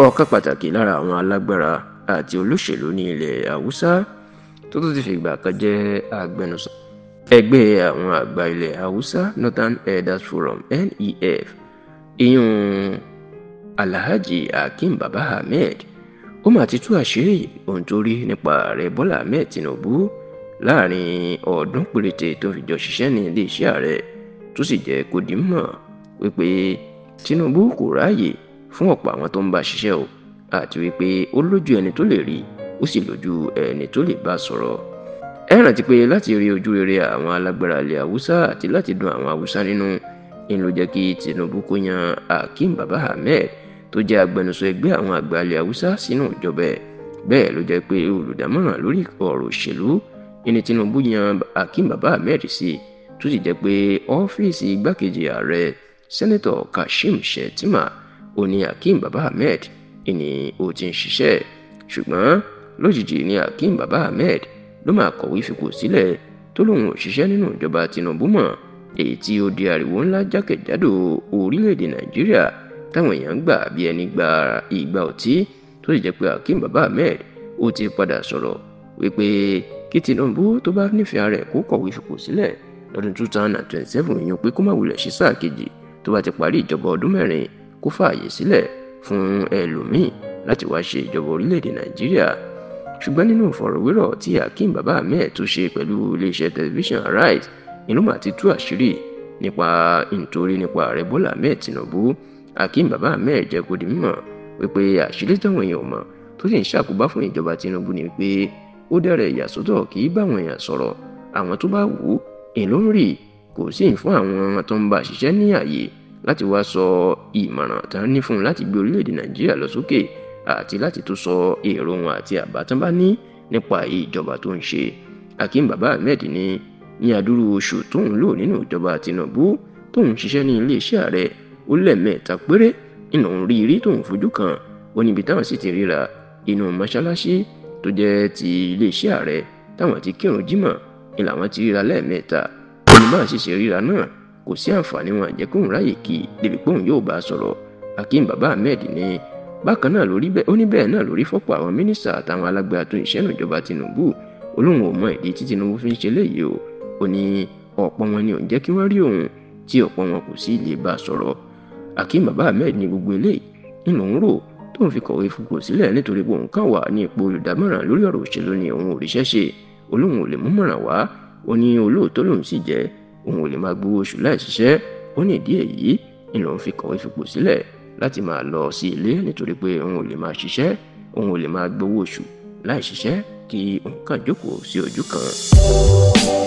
ọ̀kan pàtàkì lára àwọn alágbára àti olóṣèlú ní ilẹ̀ haúsá tó tún ti fìgbà kan jẹ́ agbẹnusọ ẹgbẹ́ àwọn àgbà ilẹ̀ haúsá Northern Elders Forum NEF ìyún Alhaji Hakeem Baba Ahmed ó mà ti tú àṣírí ohun tó rí nípa ààrẹ Bọ́lá Ahmed Tinubu láàrin ọdún péréte tó fi jọ ṣiṣẹ́ ní iléeṣẹ́ ààrẹ tó sì jẹ́ kó di mọ̀ wípé Tinubu kò ráàyè fún ọ̀pọ̀ àwọn tó ń bá ṣiṣẹ́ o àti wípé ó lójú ẹni tó lè rí ó sì lójú ẹni tó lè bá sọ̀rọ̀. Ẹ rántí pé láti rí ojú rere àwọn alágbára ilẹ̀ haúsá àti láti dùn àwọn haúsá nínú ń ló jẹ́ kí Tinubu kó yan Hakeem Baba Ahmed tó jẹ́ agbẹnusọ ẹgbẹ́ àwọn àgbà ilẹ̀ haúsá sínú ìjọba ẹ̀. Bẹ́ẹ̀ ló jẹ́ pé olùdámọ̀ràn lórí ọ̀rọ̀ òṣèlú ní Tinubu yan Hakeem Baba Ahmed sí tó sì jẹ́ pé ọ́fíìsì igbákejì ààrẹ sẹ́nẹ́tọ̀ Kashim Shettima ó ní Hakeem Baba Ahmed ní ó ti ń ṣiṣẹ́. Ṣùgbọ́n lójijì ni Hakeem Baba Ahmed ló máa kọ̀wé fipò sílẹ̀ tó lóun ò ṣiṣẹ́ nínú ìjọba Tinubu mọ́, èyí tí ó di ariwo ńlá jákèjádò orílẹ̀-èdè Nàìjíríà táwọn èèyàn gbà bí ẹni gba ìgbà ọtí tó sì jẹ́ pé Hakeem Baba Ahmed ó ti padà sọ̀rọ̀ wípé kí Tinubu tó bá nífẹ̀ẹ́ rẹ̀ kó kọ̀wé fipò sílẹ̀ lọ́dún 2027 ìyẹn pé kó má wulẹ̀ ṣe sáà kejì tó bá ti parí ìjọba ọdún mẹ́rin kó fààyè sílẹ̀ fún ẹlòmíì láti wá ṣe ìjọba orílẹ̀-èdè Nàìjíríà. Ṣùgbọ́n nínú ìfọ̀rọ̀wérọ̀ tí Hakeem Baba Ahmed tó ṣe pẹ̀lú iléeṣẹ́ tẹlifíṣàn Arise inú mà ti tú àṣírí nípa ààrẹ Bọ́lá Ahmed Tinubu. Hakeem Baba Ahmed jẹ́ kó di mímọ̀ wípé àṣírí táwọn èèyàn mọ̀ tó sì ń ṣàkóbá fún ìjọba Tinubu ni pé ó dẹ̀rẹ̀ ìyàsọ́tọ̀ kì í bá àwọn èèyàn sọ̀rọ̀, àwọn tó bá wù ú èló ń rì, kò sí fún àwọn tó ń bá ṣiṣẹ́ ní àyè láti wá sọ ìmọ̀ràn tán ní fún un láti gbé orílẹ̀-èdè Nàìjíríà lọ sókè àti láti tó sọ èrò wọn àti àbá tán bá ní nípa ìjọba tó ń ṣe. Hakeem Baba Ahmed ní adúrú oṣù tóun lò nínú ìjọba Tinubu tóun ṣiṣẹ́ ní iléeṣẹ́ ààrẹ ó lẹ́ẹ̀mẹ́ta péré nínú rírí tóun fojú kan ó níbi táwọn sì ti ríra inú mọ́ṣáláṣí tó jẹ́ ti iléeṣẹ́ ààrẹ táwọn ti kírun jímọ̀ ni làwọn ti ríra lẹ́ẹ̀mẹ́ta. onímọ̀ sì ṣe ríra náà kò sí àǹfààní wọn àjẹ́ kóun ráyè kí débi pé òun yóò bá a sọ̀rọ̀. Hakeem Baba Ahmed ní bákan náà lórí bẹ́ẹ̀ ó ní bẹ́ẹ̀ náà lórí fọ́pọ̀ àwọn mínísítà àtàwọn alágbára tó ń ṣẹ́nu ìjọba Tinubu olóhùn ò mọ ìdí tí Tinubu fi ń ṣe léyìí o. Ó ní ọ̀pọ̀ wọn ni ò ń jẹ́ kí wọ́n rí òun tí ọ̀pọ̀ wọn kò sí lè bá a sọ̀rọ̀. Hakeem Baba Ahmed ní gbogbo eléyìí nínú òun rò tóun fi kọ̀wé fipò sílẹ̀ nítorí pé òun kàn wà ní ipò olùdámọ̀ràn lórí ọ̀rọ̀ òṣèlú ni òun ò ríṣẹ́ ṣe, olóhùn ò lè mú mọ̀ràn wá, ó ní olóòótọ́ lòun sì jẹ́ òun ò lè máa gbowó oṣù láì ṣiṣẹ́. Ó ní ìdí èyí ni lòun fi kọ̀wé fipò sílẹ̀ láti máa lọ sí ilé nítorí pé òun ò lè máa ṣiṣẹ́, òun ò lè máa gbowó oṣù láì ṣiṣẹ́ kí òun kàn jókòó sí ojú kan.